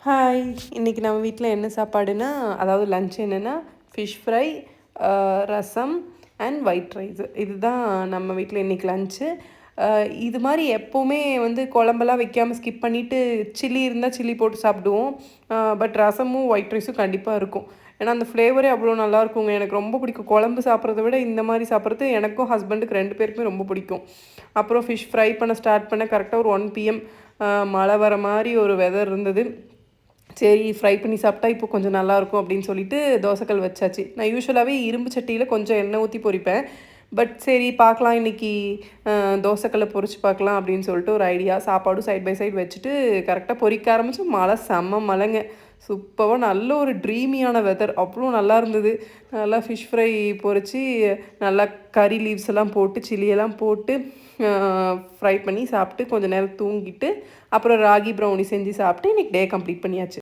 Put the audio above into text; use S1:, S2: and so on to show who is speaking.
S1: Hi, இன்றைக்கி நம்ம வீட்டில் என்ன சாப்பாடுனா, அதாவது லன்ச் என்னென்னா fish fry, rasam and white rice. இதுதான் நம்ம வீட்டில் இன்றைக்கி லன்ச்சு. இது மாதிரி எப்போவுமே குழம்பெல்லாம் வைக்காமல் ஸ்கிப் பண்ணிவிட்டு சில்லி இருந்தால் சில்லி போட்டு சாப்பிடுவோம். பட் ரசமும் ஒயிட் ரைஸும் கண்டிப்பாக இருக்கும். ஏன்னா அந்த ஃப்ளேவரே அவ்வளோ நல்லாயிருக்குங்க. எனக்கு ரொம்ப பிடிக்கும். குழம்பு சாப்பிட்றத விட இந்த மாதிரி சாப்பிட்றது எனக்கும் ஹஸ்பண்டுக்கு 2 பேருக்குமே ரொம்ப பிடிக்கும். அப்புறம் ஃபிஷ் ஃப்ரை பண்ண ஸ்டார்ட் பண்ண கரெக்டாக ஒரு 1 PM மழை வர மாதிரி ஒரு வெதர் இருந்தது. சரி ஃப்ரை பண்ணி சாப்பிட்டா இப்போ கொஞ்சம் நல்லாயிருக்கும் அப்படின்னு சொல்லிட்டு தோசைக்கல் வச்சாச்சு. நான் யூஸ்வலாகவே இரும்பு சட்டியில் கொஞ்சம் எண்ணெய் ஊற்றி பொரிப்பேன். பட் சரி பார்க்கலாம் இன்றைக்கி தோசைக்கல்லை பொரிச்சு பார்க்கலாம் அப்படின்னு சொல்லிட்டு ஒரு ஐடியா. சாப்பாடும் சைட் பை சைடு வச்சுட்டு கரெக்டாக பொரிக்க ஆரம்பித்து மழை செம்ம மழைங்க. சூப்பராக நல்ல ஒரு ட்ரீமியான வெதர். அவ்வளோ நல்லா இருந்தது. நல்லா ஃபிஷ் ஃப்ரை பொரித்து நல்லா கறி லீவ்ஸ் எல்லாம் போட்டு சில்லியெல்லாம் போட்டு ஃப்ரை பண்ணி சாப்பிட்டு கொஞ்சம் நேரம் தூங்கிட்டு அப்புறம் ராகி ப்ரௌனி செஞ்சு சாப்பிட்டு இன்றைக்கி டே கம்ப்ளீட் பண்ணியாச்சு.